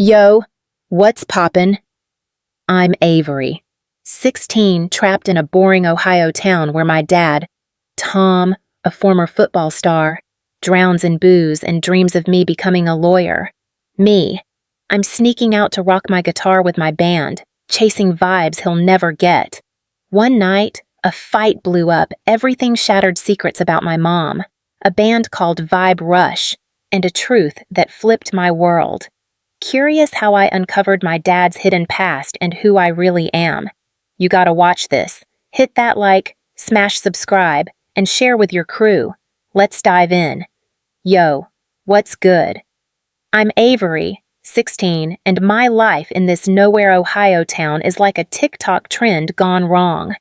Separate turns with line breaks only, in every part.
Yo, what's poppin'? I'm Avery, 16, trapped in a boring Ohio town where my dad, Tom, a former football star, drowns in booze and dreams of me becoming a lawyer. Me, I'm sneaking out to rock my guitar with my band, chasing vibes he'll never get. One night, a fight blew up, everything shattered secrets about my mom, a band called Vibe Rush, and a truth that flipped my world. Curious how I uncovered my dad's hidden past and who I really am. You gotta watch this. Hit that like, smash subscribe, and share with your crew. Let's dive in. Yo, what's good? I'm Avery, 16, and my life in this nowhere Ohio town is like a TikTok trend gone wrong.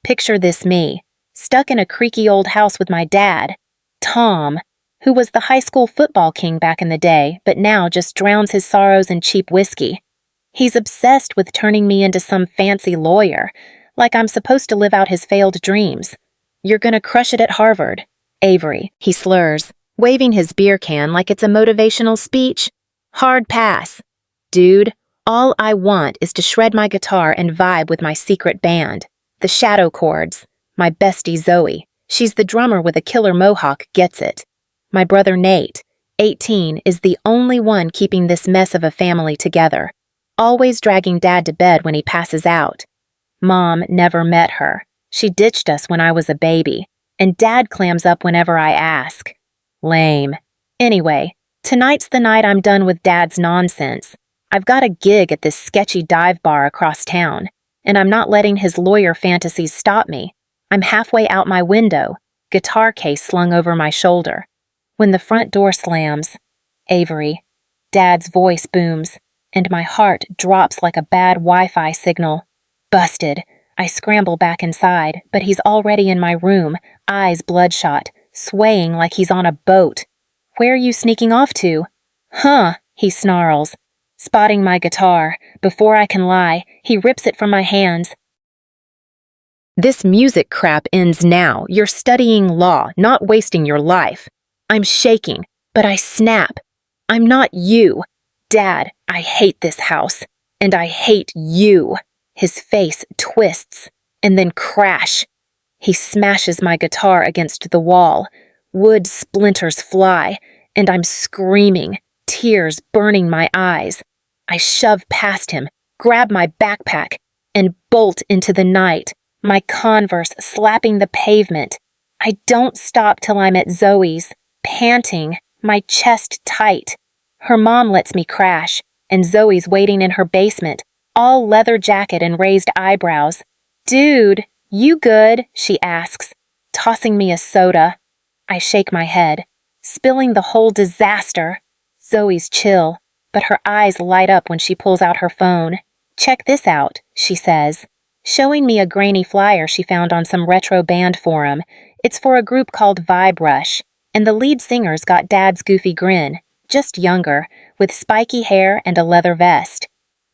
Picture this me, stuck in a creaky old house with my dad, Tom, who was the high school football king back in the day, but now just drowns his sorrows in cheap whiskey. He's obsessed with turning me into some fancy lawyer, like I'm supposed to live out his failed dreams. You're gonna crush it at Harvard, Avery, he slurs, waving his beer can like it's a motivational speech. Hard pass. Dude, all I want is to shred my guitar and vibe with my secret band, the Shadow Chords. My bestie Zoe, she's the drummer with a killer mohawk, gets it. My brother Nate, 18, is the only one keeping this mess of a family together, always dragging Dad to bed when he passes out. Mom never met her. She ditched us when I was a baby, and Dad clams up whenever I ask. Lame. Anyway, tonight's the night I'm done with Dad's nonsense. I've got a gig at this sketchy dive bar across town, and I'm not letting his lawyer fantasies stop me. I'm halfway out my window, guitar case slung over my shoulder. When the front door slams, Avery, Dad's voice booms, and my heart drops like a bad Wi-Fi signal. Busted. I scramble back inside, but he's already in my room, eyes bloodshot, swaying like he's on a boat. Where are you sneaking off to? Huh, he snarls. Spotting my guitar. Before I can lie, he rips it from my hands. This music crap ends now. You're studying law, not wasting your life. I'm shaking, but I snap. I'm not you. Dad, I hate this house. And I hate you. His face twists, and then crash. He smashes my guitar against the wall. Wood splinters fly, and I'm screaming, tears burning my eyes. I shove past him, grab my backpack, and bolt into the night, my Converse slapping the pavement. I don't stop till I'm at Zoe's, panting, my chest tight. Her mom lets me crash, and Zoe's waiting in her basement, all leather jacket and raised eyebrows. Dude, you good? She asks, tossing me a soda. I shake my head, spilling the whole disaster. Zoe's chill, but her eyes light up when she pulls out her phone. Check this out, she says, showing me a grainy flyer she found on some retro band forum. It's for a group called Vibe Rush, and the lead singer's got Dad's goofy grin, just younger, with spiky hair and a leather vest.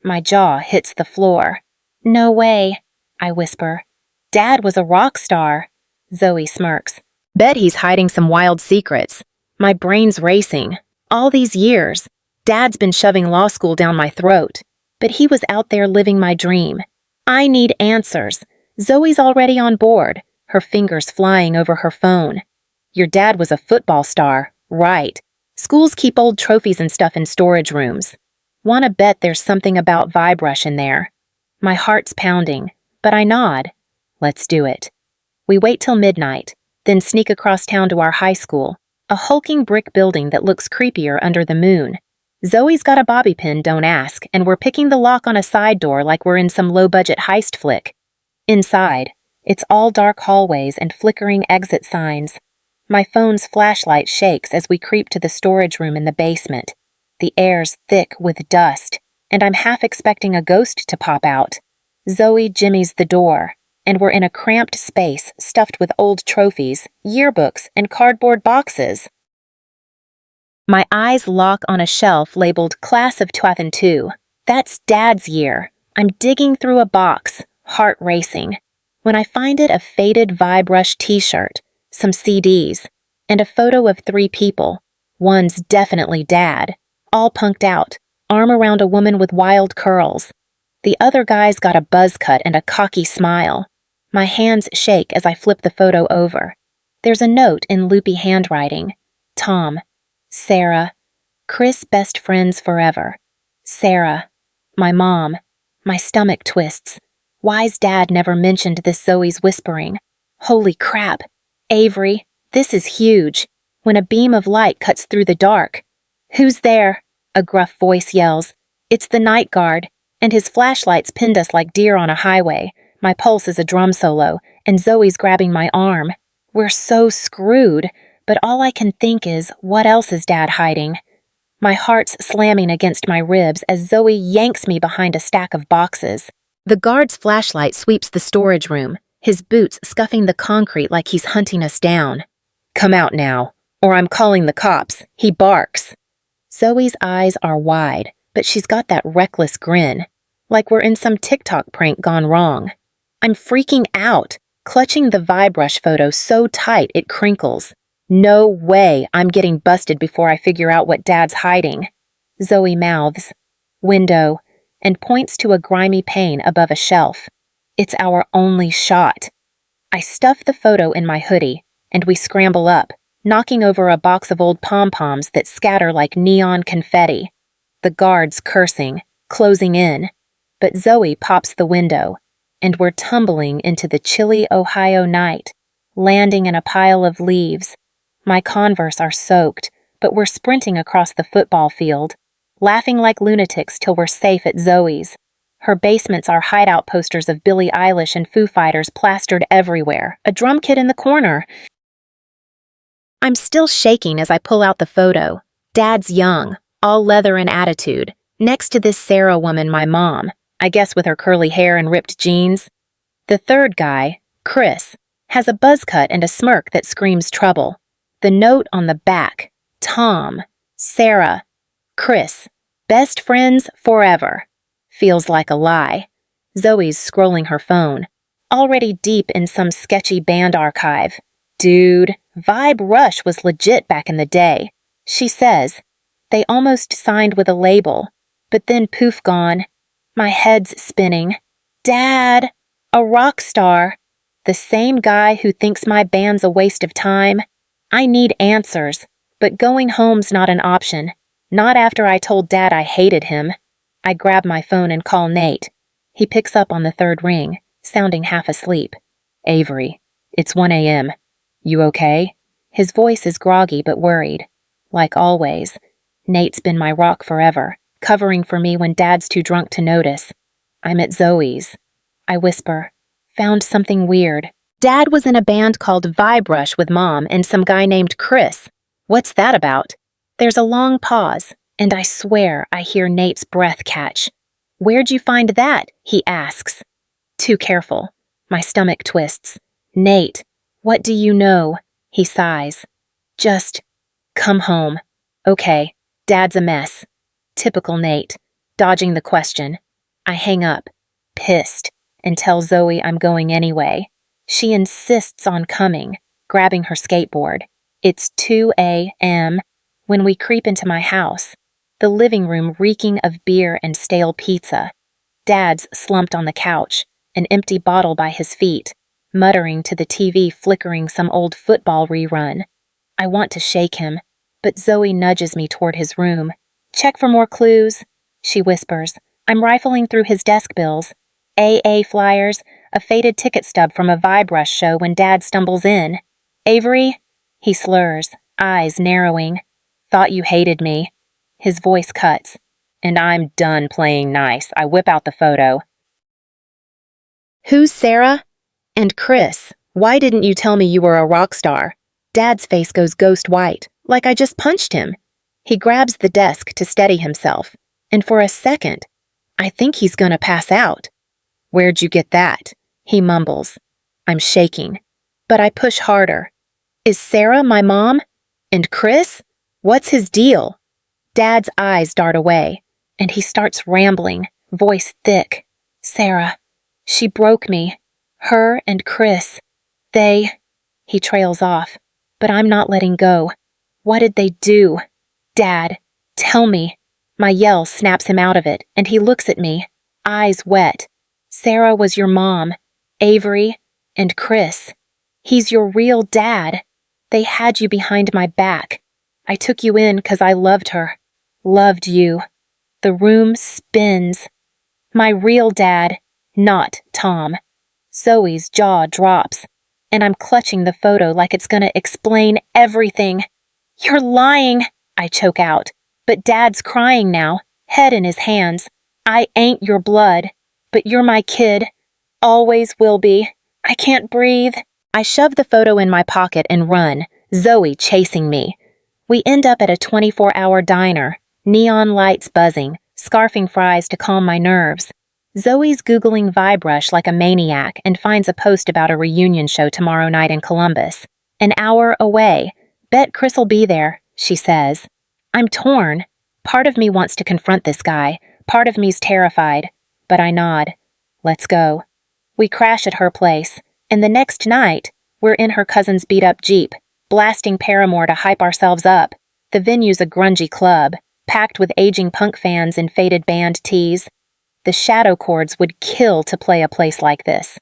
My jaw hits the floor. No way, I whisper. Dad was a rock star. Zoe smirks. Bet he's hiding some wild secrets. My brain's racing. All these years, Dad's been shoving law school down my throat, but he was out there living my dream. I need answers. Zoe's already on board, her fingers flying over her phone. Your dad was a football star, right? Schools keep old trophies and stuff in storage rooms. Wanna bet there's something about Vibe Rush in there. My heart's pounding, but I nod. Let's do it. We wait till midnight, then sneak across town to our high school, a hulking brick building that looks creepier under the moon. Zoe's got a bobby pin, don't ask, and we're picking the lock on a side door like we're in some low-budget heist flick. Inside, it's all dark hallways and flickering exit signs. My phone's flashlight shakes as we creep to the storage room in the basement. The air's thick with dust, and I'm half expecting a ghost to pop out. Zoe jimmies the door, and we're in a cramped space stuffed with old trophies, yearbooks, and cardboard boxes. My eyes lock on a shelf labeled Class of 2002. That's Dad's year. I'm digging through a box, heart racing. When I find it, a faded Vibe Rush t-shirt, some CDs, and a photo of 3 people. One's definitely Dad, all punked out, arm around a woman with wild curls. The other guy's got a buzz cut and a cocky smile. My hands shake as I flip the photo over. There's a note in loopy handwriting. Tom, Sarah, Chris best friends forever. Sarah, my mom. My stomach twists. Why's Dad never mentioned this Zoe's whispering? Holy crap. Avery, this is huge. When a beam of light cuts through the dark. Who's there? A gruff voice yells. It's the night guard, and his flashlights pinned us like deer on a highway. My pulse is a drum solo, and Zoe's grabbing my arm. We're so screwed, but all I can think is, what else is Dad hiding? My heart's slamming against my ribs as Zoe yanks me behind a stack of boxes. The guard's flashlight sweeps the storage room, his boots scuffing the concrete like he's hunting us down. Come out now, or I'm calling the cops, he barks. Zoe's eyes are wide, but she's got that reckless grin, like we're in some TikTok prank gone wrong. I'm freaking out, clutching the Vibrush photo so tight it crinkles. No way I'm getting busted before I figure out what Dad's hiding. Zoe mouths, window, and points to a grimy pane above a shelf. It's our only shot. I stuff the photo in my hoodie, and we scramble up, knocking over a box of old pom-poms that scatter like neon confetti. The guards cursing, closing in. But Zoe pops the window, and we're tumbling into the chilly Ohio night, landing in a pile of leaves. My Converse are soaked, but we're sprinting across the football field, laughing like lunatics till we're safe at Zoe's. Her basements are hideout posters of Billie Eilish and Foo Fighters plastered everywhere, a drum kit in the corner. I'm still shaking as I pull out the photo. Dad's young, all leather and attitude, next to this Sarah woman, my mom, I guess with her curly hair and ripped jeans. The third guy, Chris, has a buzz cut and a smirk that screams trouble. The note on the back, Tom, Sarah, Chris, best friends forever, feels like a lie. Zoe's scrolling her phone, already deep in some sketchy band archive. Dude, Vibrush was legit back in the day. She says, they almost signed with a label, but then poof gone. My head's spinning. Dad, a rockstar, the same guy who thinks my band's a waste of time. I need answers, but going home's not an option. Not after I told Dad I hated him. I grab my phone and call Nate. He picks up on the third ring, sounding half asleep. Avery, it's 1 a.m. You okay? His voice is groggy but worried. Like always, Nate's been my rock forever, covering for me when Dad's too drunk to notice. I'm at Zoe's. I whisper, found something weird. Dad was in a band called Vibrush with Mom and some guy named Chris. What's that about? There's a long pause, and I swear I hear Nate's breath catch. Where'd you find that? He asks. Too careful. My stomach twists. Nate, what do you know? He sighs. Just come home. Okay, Dad's a mess. Typical Nate, dodging the question. I hang up, pissed, and tell Zoe I'm going anyway. She insists on coming, grabbing her skateboard. It's 2 a.m. when we creep into my house, the living room reeking of beer and stale pizza. Dad's slumped on the couch, an empty bottle by his feet, muttering to the TV flickering some old football rerun. I want to shake him, but Zoe nudges me toward his room. Check for more clues, she whispers. I'm rifling through his desk bills. AA flyers, a faded ticket stub from a Vibrush show when Dad stumbles in. Avery? He slurs, eyes narrowing. Thought you hated me. His voice cuts. And I'm done playing nice. I whip out the photo. Who's Sarah? And Chris, why didn't you tell me you were a rock star? Dad's face goes ghost white, like I just punched him. He grabs the desk to steady himself, and for a second, I think he's gonna pass out. Where'd you get that? He mumbles. I'm shaking, but I push harder. Is Sarah my mom? And Chris? What's his deal? Dad's eyes dart away, and he starts rambling, voice thick. Sarah, she broke me. Her and Chris. He trails off, but I'm not letting go. What did they do? Dad, tell me. My yell snaps him out of it, and he looks at me, eyes wet. Sarah was your mom, Avery, and Chris. He's your real dad. They had you behind my back. I took you in 'cause I loved her. Loved you. The room spins. My real dad, not Tom. Zoe's jaw drops, and I'm clutching the photo like it's gonna explain everything. You're lying, I choke out, but Dad's crying now, head in his hands. I ain't your blood, but you're my kid. Always will be. I can't breathe. I shove the photo in my pocket and run, Zoe chasing me. We end up at a 24-hour diner, neon lights buzzing, scarfing fries to calm my nerves. Zoe's Googling Vibrush like a maniac and finds a post about a reunion show tomorrow night in Columbus. An hour away. Bet Chris'll be there, she says. I'm torn. Part of me wants to confront this guy. Part of me's terrified. But I nod. Let's go. We crash at her place, and the next night, we're in her cousin's beat-up Jeep, blasting Paramore to hype ourselves up. The venue's a grungy club, packed with aging punk fans in faded band tees. The Shadow Chords would kill to play a place like this.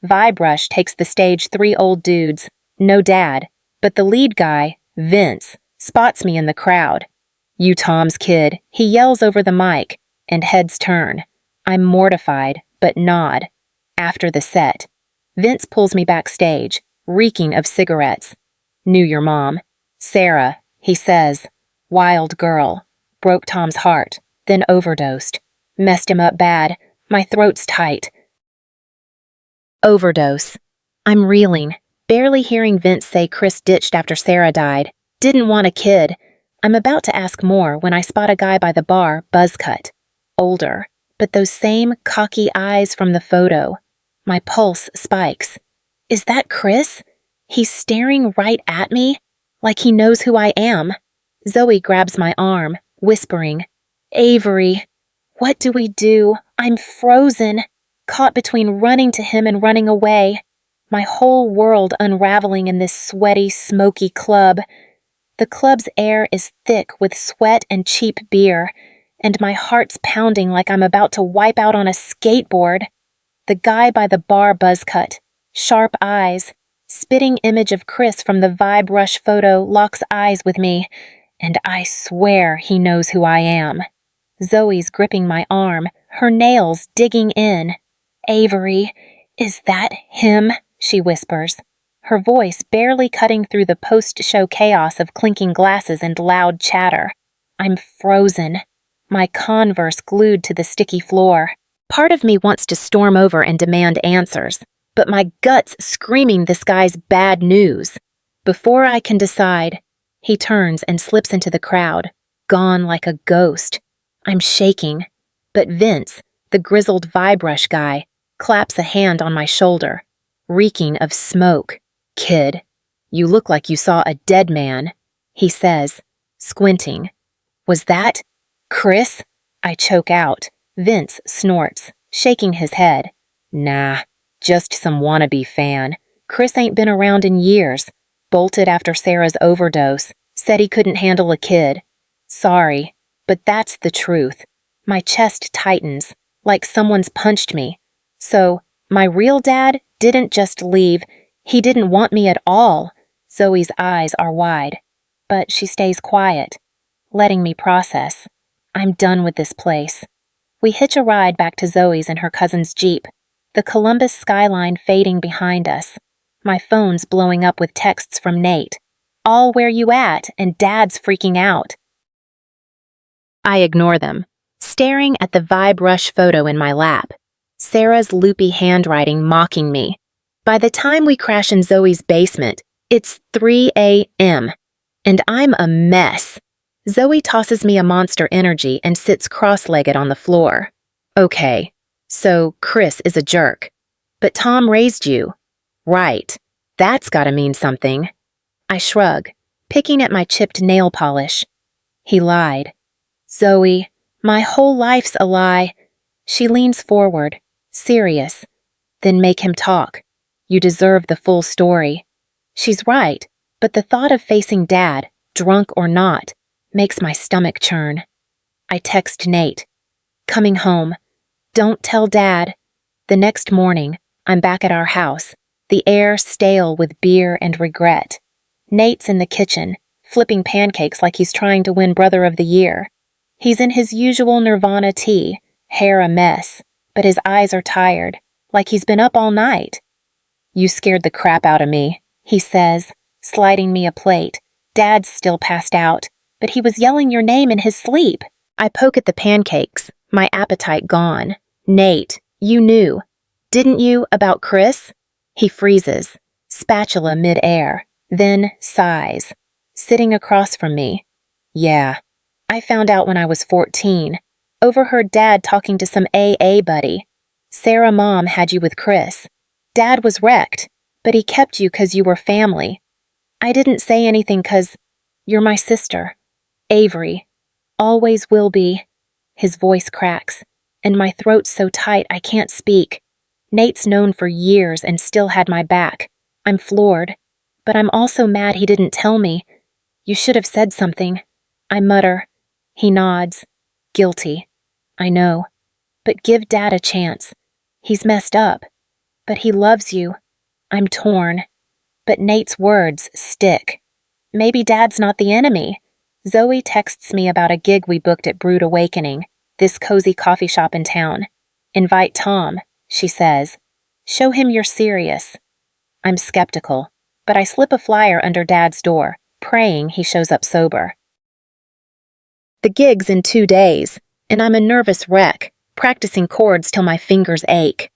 Vibrush takes the stage 3 old dudes, no dad, but the lead guy, Vince, spots me in the crowd. You Tom's kid, he yells over the mic, and heads turn. I'm mortified, but nod. After the set, Vince pulls me backstage, reeking of cigarettes. Knew your mom. Sarah, he says. Wild girl. Broke Tom's heart, then overdosed. Messed him up bad. My throat's tight. Overdose. I'm reeling, barely hearing Vince say Chris ditched after Sarah died. Didn't want a kid. I'm about to ask more when I spot a guy by the bar, buzzcut. Older, but those same cocky eyes from the photo. My pulse spikes. Is that Chris? He's staring right at me, like he knows who I am. Zoe grabs my arm, whispering, Avery. What do we do? I'm frozen, caught between running to him and running away. My whole world unraveling in this sweaty, smoky club. The club's air is thick with sweat and cheap beer, and my heart's pounding like I'm about to wipe out on a skateboard. The guy by the bar buzzcut, sharp eyes, spitting image of Chris from the Vibrush photo locks eyes with me, and I swear he knows who I am. Zoe's gripping my arm, her nails digging in. Avery, is that him? She whispers, her voice barely cutting through the post-show chaos of clinking glasses and loud chatter. I'm frozen, my Converse glued to the sticky floor. Part of me wants to storm over and demand answers, but my gut's screaming this guy's bad news. Before I can decide, he turns and slips into the crowd, gone like a ghost. I'm shaking, but Vince, the grizzled Vibrush guy, claps a hand on my shoulder, reeking of smoke. Kid, you look like you saw a dead man, he says, squinting. Was that Chris? I choke out. Vince snorts, shaking his head. Nah, just some wannabe fan. Chris ain't been around in years. Bolted after Sarah's overdose. Said he couldn't handle a kid. Sorry, but that's the truth. My chest tightens, like someone's punched me. So, my real dad didn't just leave. He didn't want me at all. Zoe's eyes are wide, but she stays quiet, letting me process. I'm done with this place. We hitch a ride back to Zoe's in her cousin's Jeep, the Columbus skyline fading behind us. My phone's blowing up with texts from Nate. All where you at, and Dad's freaking out. I ignore them, staring at the Vibrush photo in my lap. Sarah's loopy handwriting mocking me. By the time we crash in Zoe's basement, it's 3 a.m., and I'm a mess. Zoe tosses me a Monster Energy and sits cross-legged on the floor. Okay, so Chris is a jerk. But Tom raised you. Right, that's gotta mean something. I shrug, picking at my chipped nail polish. He lied. Zoe, my whole life's a lie. She leans forward, serious. Then make him talk. You deserve the full story. She's right, but the thought of facing Dad, drunk or not, makes my stomach churn. I text Nate. Coming home. Don't tell Dad. The next morning, I'm back at our house, the air stale with beer and regret. Nate's in the kitchen, flipping pancakes like he's trying to win Brother of the Year. He's in his usual Nirvana tee, hair a mess, but his eyes are tired, like he's been up all night. You scared the crap out of me, he says, sliding me a plate. Dad's still passed out, but he was yelling your name in his sleep. I poke at the pancakes, my appetite gone. Nate, you knew. Didn't you, about Chris? He freezes, spatula mid-air, then sighs, sitting across from me. Yeah, I found out when I was 14. Overheard Dad talking to some AA buddy. Sarah Mom had you with Chris. Dad was wrecked, but he kept you 'cause you were family. I didn't say anything 'cause you're my sister. Avery. Always will be. His voice cracks, and my throat's so tight I can't speak. Nate's known for years and still had my back. I'm floored, but I'm also mad he didn't tell me. You should have said something. I mutter. He nods. Guilty. I know. But give Dad a chance. He's messed up. But he loves you. I'm torn. But Nate's words stick. Maybe Dad's not the enemy. Zoe texts me about a gig we booked at Brood Awakening, this cozy coffee shop in town. Invite Tom, she says. Show him you're serious. I'm skeptical, but I slip a flyer under Dad's door, praying he shows up sober. The gig's in 2 days, and I'm a nervous wreck, practicing chords till my fingers ache.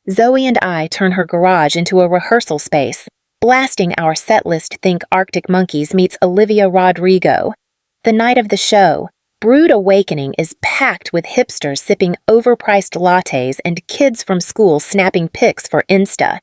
Zoe and I turn her garage into a rehearsal space, blasting our set list think Arctic Monkeys meets Olivia Rodrigo. The night of the show, Brood Awakening is packed with hipsters sipping overpriced lattes and kids from school snapping pics for Insta.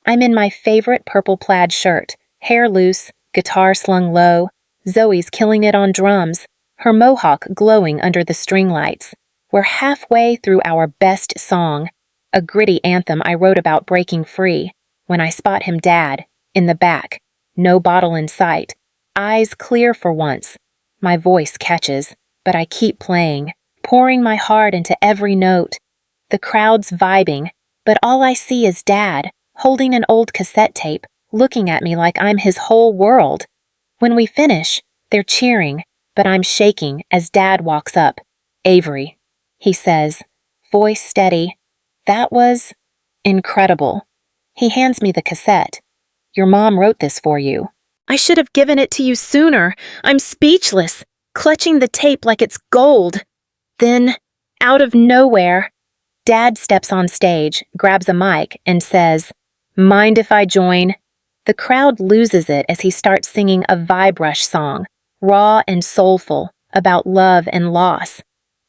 I'm in my favorite purple plaid shirt, hair loose, guitar slung low. Zoe's killing it on drums, her mohawk glowing under the string lights. We're halfway through our best song, a gritty anthem I wrote about breaking free, when I spot him Dad, in the back, no bottle in sight, eyes clear for once. My voice catches, but I keep playing, pouring my heart into every note. The crowd's vibing, but all I see is Dad, holding an old cassette tape, looking at me like I'm his whole world. When we finish, they're cheering, but I'm shaking as Dad walks up. Avery, he says, voice steady. That was incredible. He hands me the cassette. Your mom wrote this for you. I should have given it to you sooner. I'm speechless, clutching the tape like it's gold. Then, out of nowhere, Dad steps on stage, grabs a mic, and says, Mind if I join? The crowd loses it as he starts singing a Vibe-Rush song, raw and soulful, about love and loss.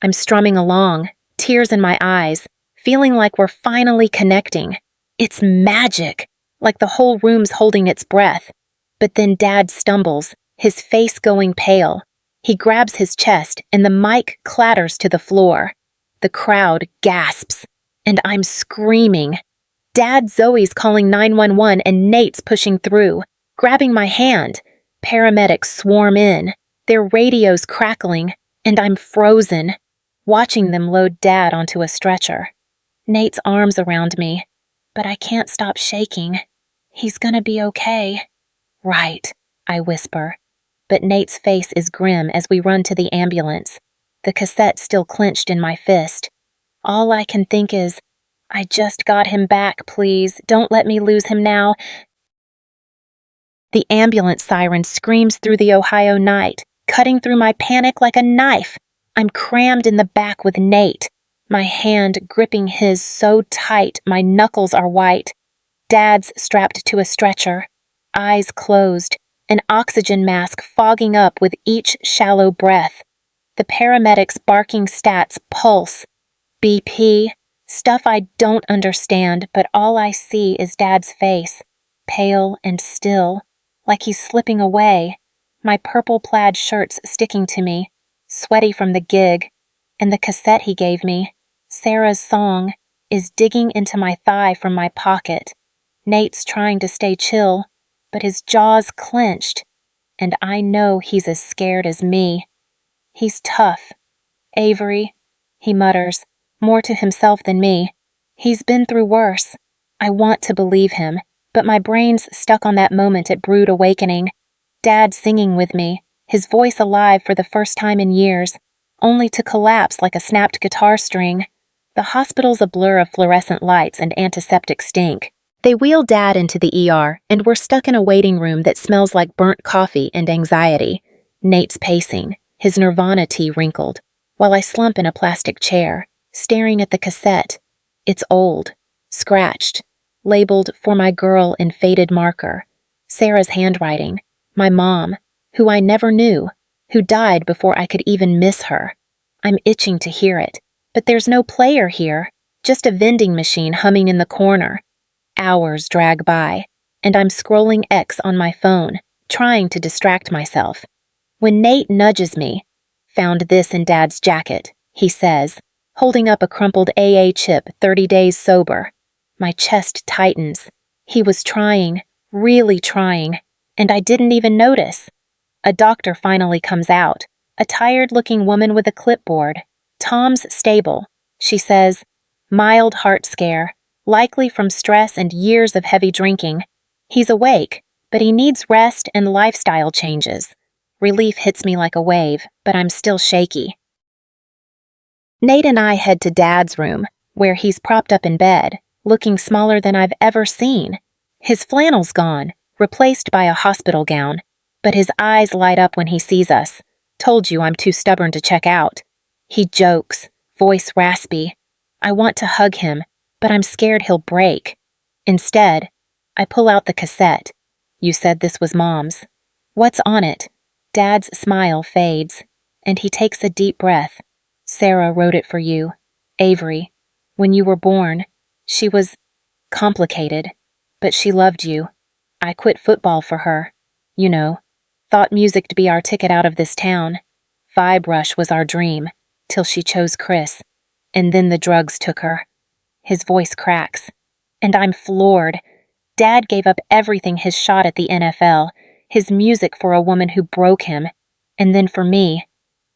I'm strumming along, tears in my eyes, feeling like we're finally connecting. It's magic, like the whole room's holding its breath. But then Dad stumbles, his face going pale. He grabs his chest and the mic clatters to the floor. The crowd gasps, and I'm screaming. Dad Zoe's calling 911 and Nate's pushing through, grabbing my hand. Paramedics swarm in, their radios crackling, and I'm frozen, watching them load Dad onto a stretcher. Nate's arms around me, but I can't stop shaking. He's gonna be okay. Right, I whisper, but Nate's face is grim as we run to the ambulance, the cassette still clenched in my fist. All I can think is, I just got him back, please. Don't let me lose him now. The ambulance siren screams through the Ohio night, cutting through my panic like a knife. I'm crammed in the back with Nate, my hand gripping his so tight my knuckles are white. Dad's strapped to a stretcher, eyes closed, an oxygen mask fogging up with each shallow breath. The paramedics' barking stats pulse. BP, stuff I don't understand, but all I see is Dad's face, pale and still, like he's slipping away. My purple plaid shirt's sticking to me, sweaty from the gig, and the cassette he gave me, Sarah's song, is digging into my thigh from my pocket. Nate's trying to stay chill, but his jaw's clenched, and I know he's as scared as me. He's tough, Avery, he mutters, more to himself than me. He's been through worse. I want to believe him, but my brain's stuck on that moment at Brood Awakening. Dad singing with me, his voice alive for the first time in years, only to collapse like a snapped guitar string. The hospital's a blur of fluorescent lights and antiseptic stink. They wheel Dad into the ER, and we're stuck in a waiting room that smells like burnt coffee and anxiety. Nate's pacing, his Nirvana tee wrinkled, while I slump in a plastic chair, staring at the cassette. It's old, scratched, labeled "For My Girl" in faded marker. Sarah's handwriting, my mom, who I never knew, who died before I could even miss her. I'm itching to hear it, but there's no player here, just a vending machine humming in the corner. Hours drag by, and I'm scrolling X on my phone, trying to distract myself. When Nate nudges me, "Found this in Dad's jacket," he says, holding up a crumpled AA chip, 30 days sober. My chest tightens. He was trying, really trying, and I didn't even notice. A doctor finally comes out, a tired-looking woman with a clipboard. "Tom's stable," she says. "Mild heart scare, likely from stress and years of heavy drinking. He's awake, but he needs rest and lifestyle changes." Relief hits me like a wave, but I'm still shaky. Nate and I head to Dad's room, where he's propped up in bed, looking smaller than I've ever seen. His flannel's gone, replaced by a hospital gown, but his eyes light up when he sees us. "Told you I'm too stubborn to check out." He jokes, voice raspy. I want to hug him, but I'm scared he'll break. Instead, I pull out the cassette. "You said this was Mom's." "What's on it?" Dad's smile fades, and he takes a deep breath. "Sarah wrote it for you, Avery. When you were born, she was complicated, but she loved you. I quit football for her. You know, thought music'd be our ticket out of this town. Vibe Rush was our dream, till she chose Chris. And then the drugs took her." His voice cracks, and I'm floored. Dad gave up everything, his shot at the NFL, his music for a woman who broke him, and then for me,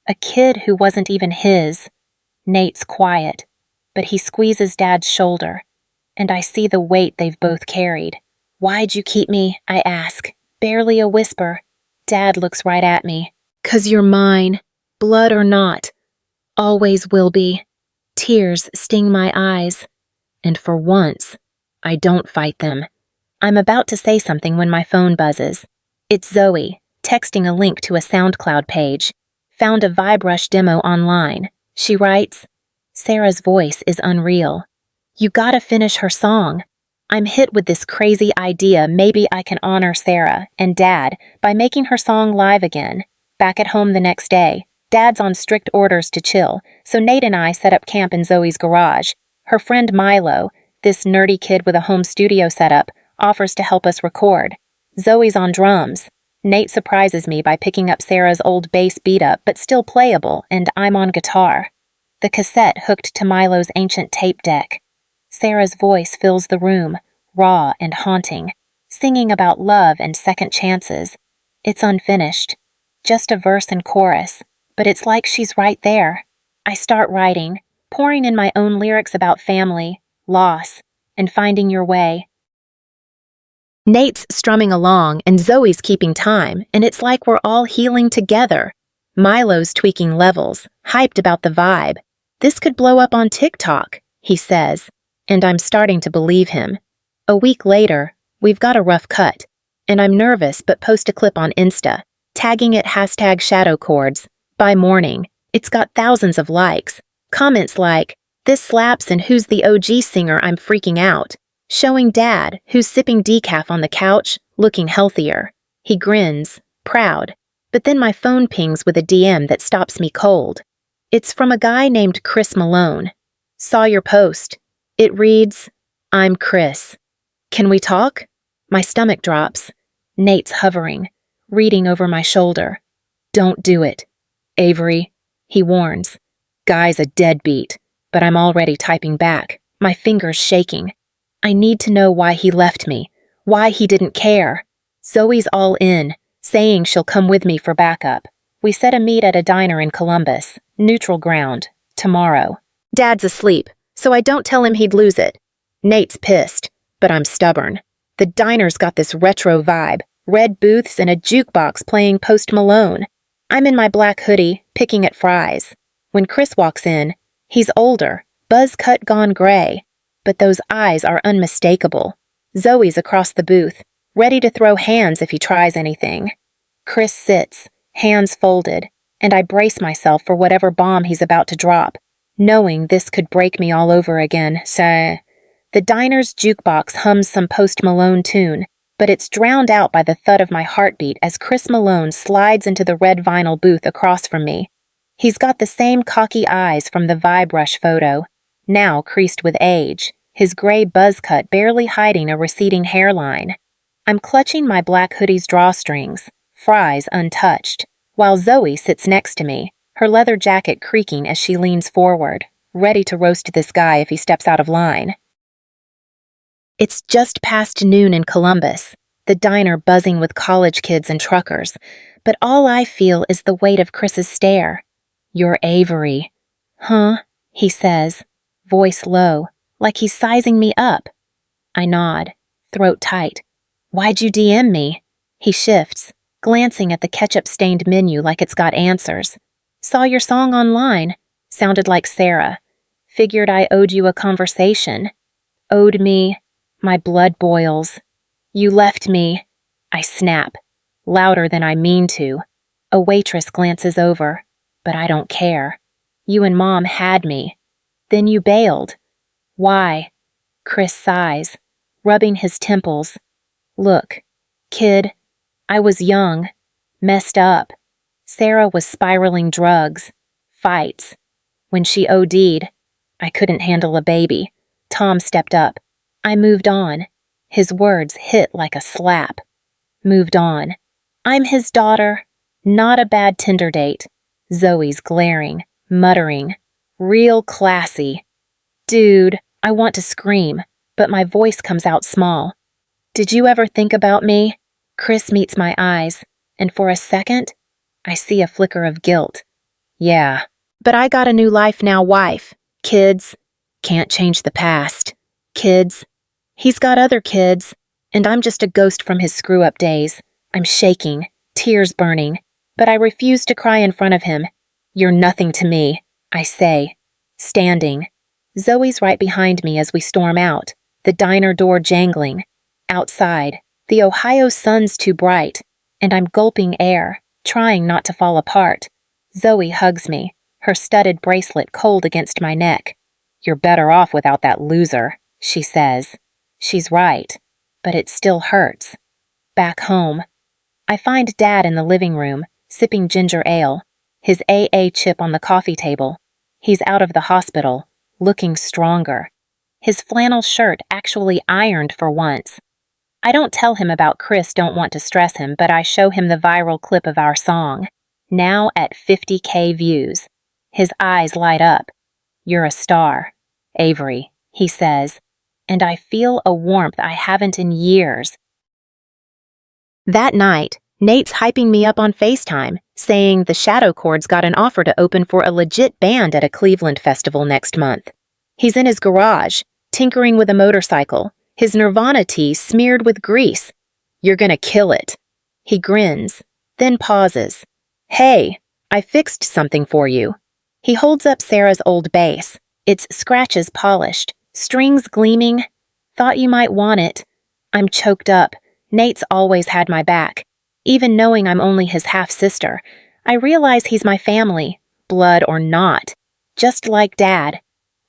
a kid who wasn't even his. Nate's quiet, but he squeezes Dad's shoulder, and I see the weight they've both carried. "Why'd you keep me?" I ask, barely a whisper. Dad looks right at me. "'Cause you're mine, blood or not. Always will be." Tears sting my eyes. And for once, I don't fight them. I'm about to say something when my phone buzzes. It's Zoe, texting a link to a SoundCloud page. "Found a Vibe Rush demo online." She writes, Sarah's voice is unreal. "You gotta finish her song." I'm hit with this crazy idea maybe I can honor Sarah and Dad by making her song live again. Back at home the next day, Dad's on strict orders to chill, so Nate and I set up camp in Zoe's garage. Her friend Milo, this nerdy kid with a home studio setup, offers to help us record. Zoe's on drums. Nate surprises me by picking up Sarah's old bass beat-up but still playable, and I'm on guitar. The cassette hooked to Milo's ancient tape deck. Sarah's voice fills the room, raw and haunting, singing about love and second chances. It's unfinished, just a verse and chorus, but it's like she's right there. I start writing, pouring in my own lyrics about family, loss, and finding your way. Nate's strumming along and Zoe's keeping time, and it's like we're all healing together. Milo's tweaking levels, hyped about the vibe. "This could blow up on TikTok," he says, and I'm starting to believe him. A week later, we've got a rough cut, and I'm nervous but post a clip on Insta, tagging it #shadowchords. By morning, it's got thousands of likes. Comments like, "This slaps," and "Who's the OG singer? I'm freaking out." Showing Dad, who's sipping decaf on the couch, looking healthier. He grins, proud, but then my phone pings with a DM that stops me cold. It's from a guy named Chris Malone. "Saw your post." It reads, "I'm Chris. Can we talk?" My stomach drops. Nate's hovering, reading over my shoulder. "Don't do it, Avery," he warns. Guy's a deadbeat, but I'm already typing back, my fingers shaking. I need to know why he left me, why he didn't care. Zoe's all in, saying she'll come with me for backup. We set a meet at a diner in Columbus, Neutral ground. Tomorrow. Dad's asleep, so I don't tell him he'd lose it. Nate's pissed, but I'm stubborn. The diner's got this retro vibe. Red booths and a jukebox playing Post Malone. I'm in my black hoodie, picking at fries. When Chris walks in, he's older, buzz cut gone gray, but those eyes are unmistakable. Zoe's across the booth, ready to throw hands if he tries anything. Chris sits, hands folded, and I brace myself for whatever bomb he's about to drop, knowing this could break me all over again, so... The diner's jukebox hums some Post Malone tune, but it's drowned out by the thud of my heartbeat as Chris Malone slides into the red vinyl booth across from me. He's got the same cocky eyes from the Vibe Rush photo, now creased with age, his gray buzz cut barely hiding a receding hairline. I'm clutching my black hoodie's drawstrings, fries untouched, while Zoe sits next to me, her leather jacket creaking as she leans forward, ready to roast this guy if he steps out of line. It's just past noon in Columbus, the diner buzzing with college kids and truckers, but all I feel is the weight of Chris's stare. "You're Avery." "Huh?" he says, voice low, like he's sizing me up. I nod, throat tight. "Why'd you DM me?" He shifts, glancing at the ketchup-stained menu like it's got answers. "Saw your song online. Sounded like Sarah. Figured I owed you a conversation." Owed me. My blood boils. "You left me." I snap, louder than I mean to. A waitress glances over, but I don't care. "You and Mom had me. Then you bailed." "Why?" Chris sighs, rubbing his temples. "Look, kid, I was young, messed up. Sarah was spiraling drugs, fights. When she OD'd, I couldn't handle a baby. Tom stepped up. I moved on." His words hit like a slap. Moved on. I'm his daughter. Not a bad Tinder date. Zoe's glaring, muttering. Real classy. Dude, I want to scream, but my voice comes out small. "Did you ever think about me?" Chris meets my eyes, and for a second, I see a flicker of guilt. "Yeah, but I got a new life now, wife. Kids. Can't change the past. Kids. He's got other kids, and I'm just a ghost from his screw-up days. I'm shaking, tears burning, but I refuse to cry in front of him. "You're nothing to me," I say, standing. Zoe's right behind me as we storm out, the diner door jangling. Outside, the Ohio sun's too bright, and I'm gulping air, trying not to fall apart. Zoe hugs me, her studded bracelet cold against my neck. "You're better off without that loser," she says. She's right, but it still hurts. Back home, I find Dad in the living room, sipping ginger ale, his AA chip on the coffee table. He's out of the hospital, looking stronger. His flannel shirt actually ironed for once. I don't tell him about Chris, don't want to stress him, but I show him the viral clip of our song, now at 50K views. His eyes light up. "You're a star, Avery," he says, and I feel a warmth I haven't in years. That night, Nate's hyping me up on FaceTime, saying the Shadow Chord's got an offer to open for a legit band at a Cleveland festival next month. He's in his garage, tinkering with a motorcycle, his Nirvana tee smeared with grease. "You're gonna kill it." He grins, then pauses. "Hey, I fixed something for you." He holds up Sarah's old bass, its scratches polished, strings gleaming. "Thought you might want it." I'm choked up. Nate's always had my back. Even knowing I'm only his half-sister, I realize he's my family, blood or not. Just like Dad.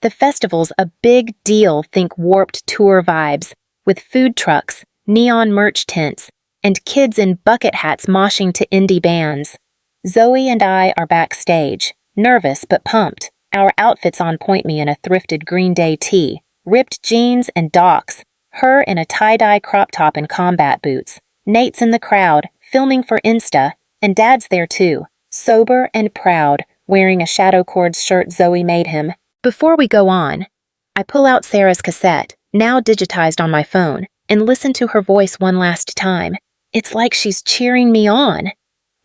The festival's a big deal, think Warped Tour vibes, with food trucks, neon merch tents, and kids in bucket hats moshing to indie bands. Zoe and I are backstage, nervous but pumped. Our outfits on point, me in a thrifted Green Day tee, ripped jeans and Docs, her in a tie-dye crop top and combat boots. Nate's in the crowd, filming for Insta, and Dad's there too, sober and proud, wearing a Shadow Chords shirt Zoe made him. Before we go on, I pull out Sarah's cassette, now digitized on my phone, and listen to her voice one last time. It's like she's cheering me on.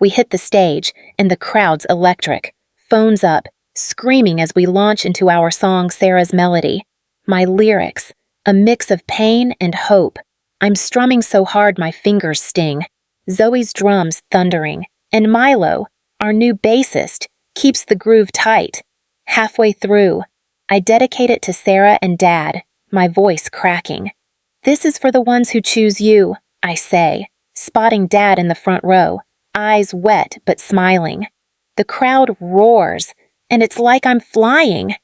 We hit the stage, and the crowd's electric. phones up, screaming as we launch into our song Sarah's Melody. My lyrics, a mix of pain and hope. I'm strumming so hard my fingers sting. Zoe's drums thundering, and Milo, our new bassist, keeps the groove tight. Halfway through, I dedicate it to Sarah and Dad, my voice cracking. This is for the ones who choose you, I say, spotting Dad in the front row, eyes wet but smiling. The crowd roars, and it's like I'm flying.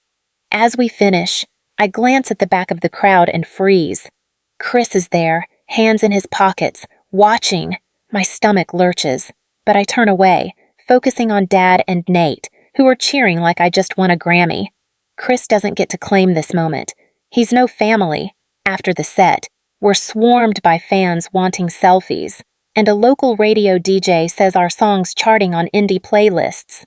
As we finish, I glance at the back of the crowd and freeze. Chris is there, hands in his pockets, watching. My stomach lurches, but I turn away, focusing on Dad and Nate, who are cheering like I just won a Grammy. Chris doesn't get to claim this moment. He's no family. After the set, we're swarmed by fans wanting selfies, and a local radio DJ says our song's charting on indie playlists.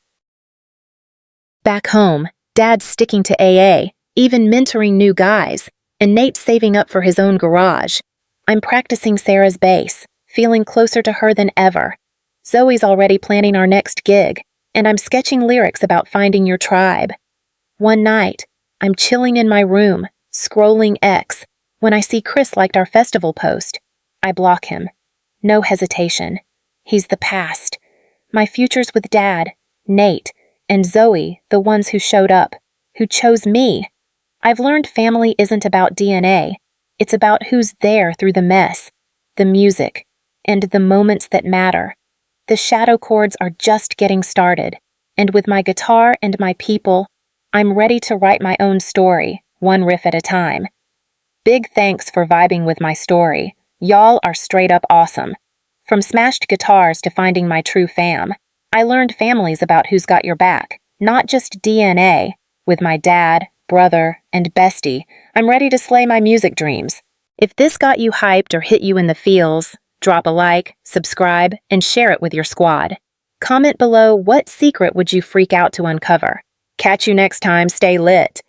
Back home, Dad's sticking to AA, even mentoring new guys, and Nate's saving up for his own garage. I'm practicing Sarah's bass, feeling closer to her than ever. Zoe's already planning our next gig, and I'm sketching lyrics about finding your tribe. One night, I'm chilling in my room, scrolling X, when I see Chris liked our festival post. I block him. No hesitation. He's the past. My future's with Dad, Nate, and Zoe, the ones who showed up, who chose me. I've learned family isn't about DNA. It's about who's there through the mess, the music, and the moments that matter. The shadow chords are just getting started, and with my guitar and my people, I'm ready to write my own story, one riff at a time. Big thanks for vibing with my story. Y'all are straight up awesome. From smashed guitars to finding my true fam, I learned family's about who's got your back, not just DNA. With my dad, brother, and bestie, I'm ready to slay my music dreams. If this got you hyped or hit you in the feels, drop a like, subscribe, and share it with your squad. Comment below what secret would you freak out to uncover. Catch you next time, stay lit.